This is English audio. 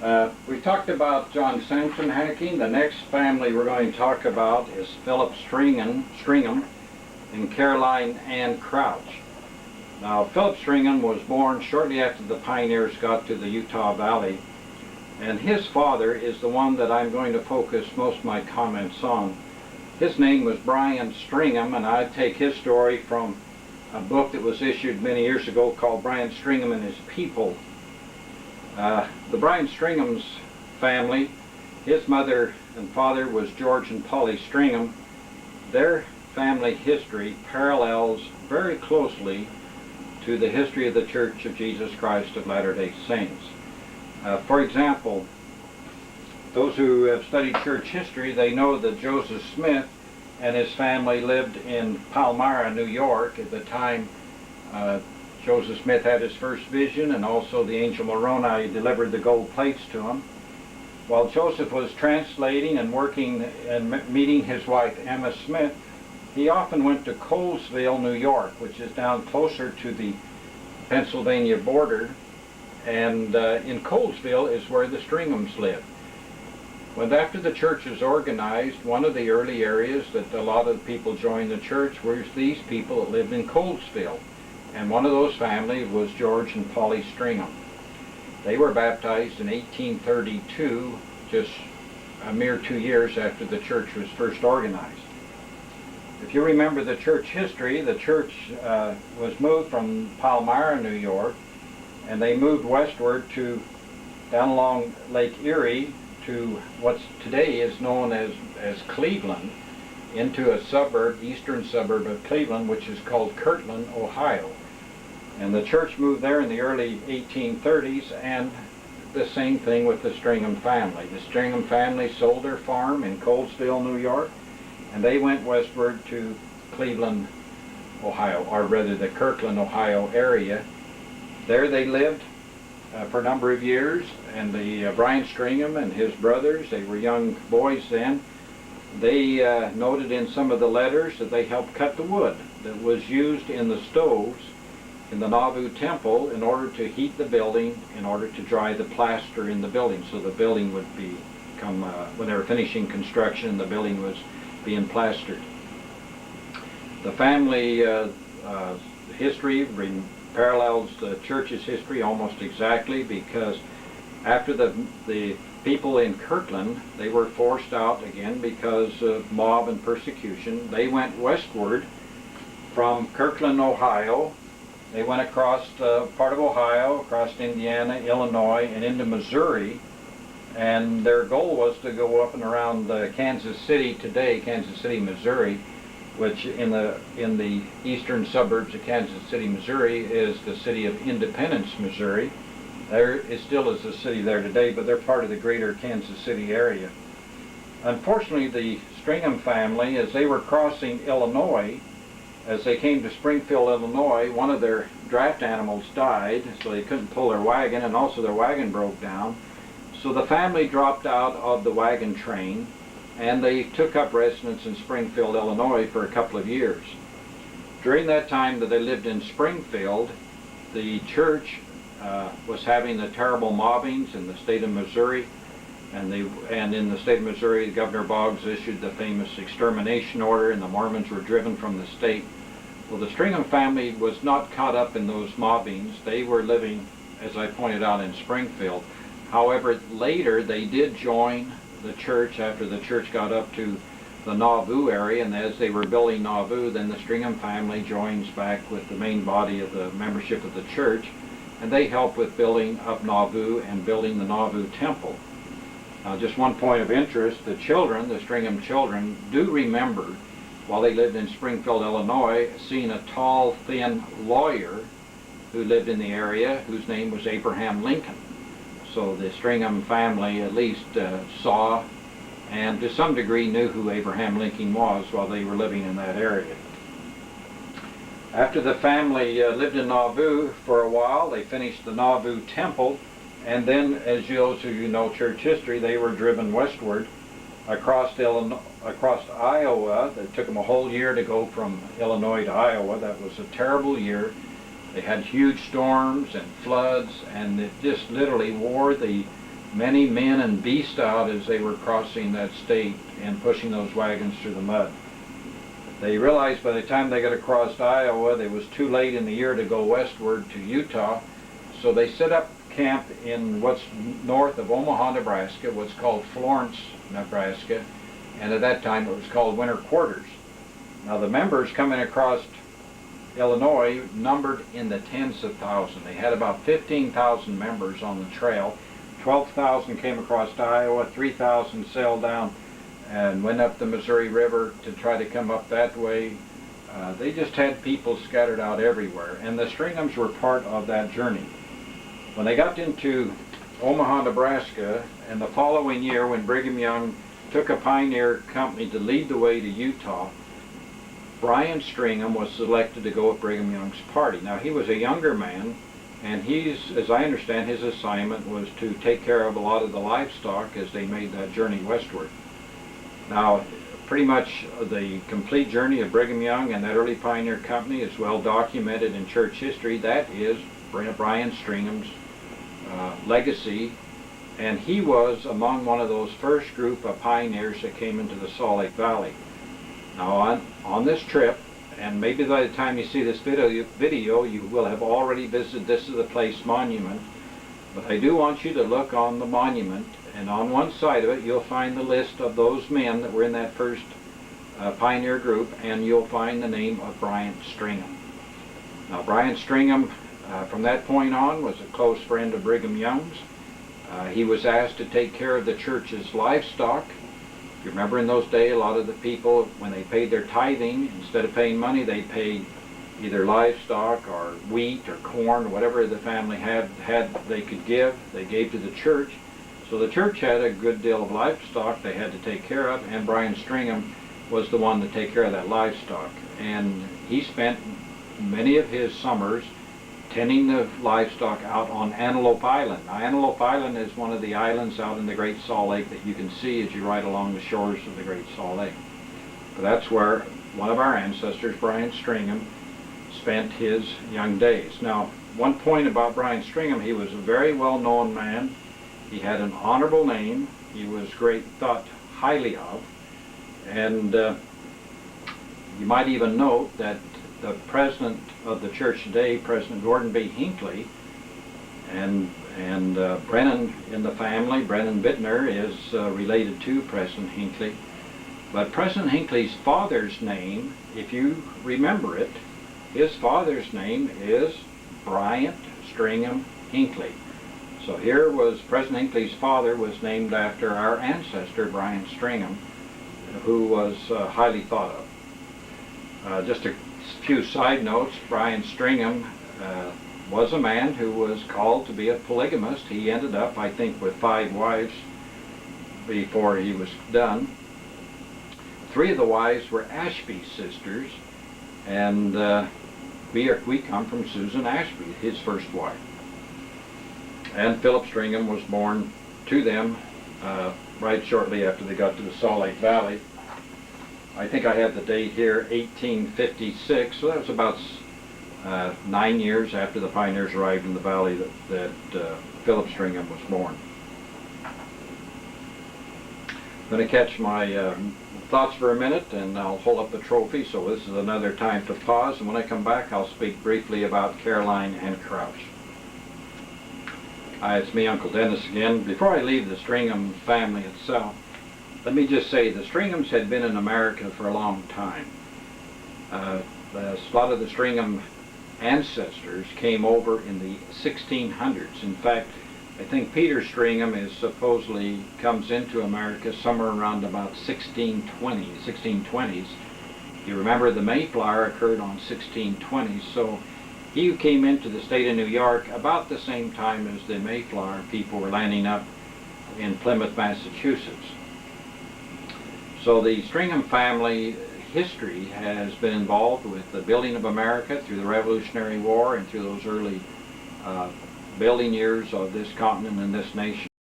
We talked about John Sampson Hanneke. The next family we're going to talk about is Philip Stringham and Caroline Ann Crouch. Now, Philip Stringham was born shortly after the pioneers got to the Utah Valley, and his father is the one that I'm going to focus most of my comments on. His name was Brian Stringham, and I take his story from a book that was issued many years ago called Brian Stringham and His People. The Brian Stringham's family, his mother and father was George and Polly Stringham. Their family history parallels very closely to the history of the Church of Jesus Christ of Latter-day Saints. For example, those who have studied church history, they know that Joseph Smith and his family lived in Palmyra, New York at the time Joseph Smith had his first vision, and also the angel Moroni delivered the gold plates to him. While Joseph was translating and working and meeting his wife Emma Smith, he often went to Colesville, New York, which is down closer to the Pennsylvania border, and in Colesville is where the Stringhams lived. When after the church was organized, one of the early areas that a lot of people joined the church was these people that lived in Colesville. And one of those families was George and Polly Stringham. They were baptized in 1832, just a mere 2 years after the church was first organized. If you remember the church history, the church was moved from Palmyra, New York, and they moved westward to down along Lake Erie to what today is known as Cleveland, into a suburb, eastern suburb of Cleveland, which is called Kirtland, Ohio. And the church moved there in the early 1830s, and the same thing with the Stringham family. The Stringham family sold their farm in Colesville, New York, and they went westward to Cleveland, Ohio, or rather the Kirtland, Ohio area. There they lived for a number of years, and the Brian Stringham and his brothers, they were young boys then, they noted in some of the letters that they helped cut the wood that was used in the stoves in the Nauvoo temple in order to heat the building, in order to dry the plaster in the building, so the building would become, when they were finishing construction, the building was being plastered. The family history parallels the church's history almost exactly, because after the people in Kirtland, they were forced out again because of mob and persecution. They went westward from Kirtland, Ohio. They went across part of Ohio, across Indiana, Illinois, and into Missouri. And their goal was to go up and around Kansas City today, Kansas City, Missouri, which in the eastern suburbs of Kansas City, Missouri, is the city of Independence, Missouri. There still is a city there today, but they're part of the greater Kansas City area. Unfortunately, the Stringham family, as they were crossing Illinois, as they came to Springfield, Illinois, one of their draft animals died, so they couldn't pull their wagon, and also their wagon broke down. So the family dropped out of the wagon train, and they took up residence in Springfield, Illinois for a couple of years. During that time that they lived in Springfield, the church was having the terrible mobbings in the state of Missouri, and in the state of Missouri, Governor Boggs issued the famous extermination order, and the Mormons were driven from the state. Well, the Stringham family was not caught up in those mobbings. They were living, as I pointed out, in Springfield. However, later they did join the church after the church got up to the Nauvoo area, and as they were building Nauvoo, then the Stringham family joins back with the main body of the membership of the church, and they help with building up Nauvoo and building the Nauvoo temple. Just one point of interest, the children, the Stringham children, do remember, while they lived in Springfield, Illinois, seeing a tall, thin lawyer who lived in the area, whose name was Abraham Lincoln. So the Stringham family at least saw and to some degree knew who Abraham Lincoln was while they were living in that area. After the family lived in Nauvoo for a while, they finished the Nauvoo temple, and then, as those of you know church history, they were driven westward across Iowa. It took them a whole year to go from Illinois to Iowa. That was a terrible year. They had huge storms and floods, and it just literally wore the many men and beasts out as they were crossing that state and pushing those wagons through the mud. They realized by the time they got across Iowa, it was too late in the year to go westward to Utah, so they set up camp in what's north of Omaha, Nebraska, what's called Florence, Nebraska, and at that time it was called Winter Quarters. Now the members coming across Illinois numbered in the tens of thousands. They had about 15,000 members on the trail. 12,000 came across Iowa, 3,000 sailed down and went up the Missouri River to try to come up that way. They just had people scattered out everywhere, and the Stringhams were part of that journey. When they got into Omaha, Nebraska, and the following year when Brigham Young took a pioneer company to lead the way to Utah, Brian Stringham was selected to go with Brigham Young's party. Now he was a younger man, and as I understand, his assignment was to take care of a lot of the livestock as they made that journey westward. Now, pretty much the complete journey of Brigham Young and that early pioneer company is well documented in church history. That is Brian Stringham's legacy, and he was among one of those first group of pioneers that came into the Salt Lake Valley. Now on this trip, and maybe by the time you see this video you will have already visited This Is the Place monument, but I do want you to look on the monument, and on one side of it you'll find the list of those men that were in that first pioneer group, and you'll find the name of Brian Stringham. Now Brian Stringham from that point on was a close friend of Brigham Young's. He was asked to take care of the church's livestock. You remember in those days, a lot of the people, when they paid their tithing, instead of paying money, they paid either livestock or wheat or corn, whatever the family had they could give, they gave to the church. So the church had a good deal of livestock they had to take care of, and Brian Stringham was the one to take care of that livestock. And he spent many of his summers tending the livestock out on Antelope Island. Now, Antelope Island is one of the islands out in the Great Salt Lake that you can see as you ride along the shores of the Great Salt Lake. But that's where one of our ancestors, Brian Stringham, spent his young days. Now, one point about Brian Stringham, he was a very well-known man. He had an honorable name. He was thought highly of. And you might even note that the president of the church today, President Gordon B. Hinckley, and Brennan in the family, Brennan Bittner, is related to President Hinckley. But President Hinckley's father's name, if you remember it, his father's name is Bryant Stringham Hinckley. So here was President Hinckley's father was named after our ancestor, Brian Stringham, who was highly thought of. Just a few side notes. Brian Stringham was a man who was called to be a polygamist. He ended up, I think, with 5 wives before he was done. 3 of the wives were Ashby sisters, and we come from Susan Ashby, his first wife. And Philip Stringham was born to them right shortly after they got to the Salt Lake Valley. I think I have the date here, 1856, so that was about 9 years after the pioneers arrived in the valley that Philip Stringham was born. I'm going to catch my thoughts for a minute, and I'll hold up the trophy, so this is another time to pause, and when I come back I'll speak briefly about Caroline and Crouch. Hi, it's me, Uncle Dennis again. Before I leave the Stringham family itself, let me just say the Stringhams had been in America for a long time. A lot of the Stringham ancestors came over in the 1600s. In fact, I think Peter Stringham supposedly comes into America somewhere around about 1620s. You remember the Mayflower occurred on 1620s, so he came into the state of New York about the same time as the Mayflower people were landing up in Plymouth, Massachusetts. So the Stringham family history has been involved with the building of America through the Revolutionary War and through those early building years of this continent and this nation.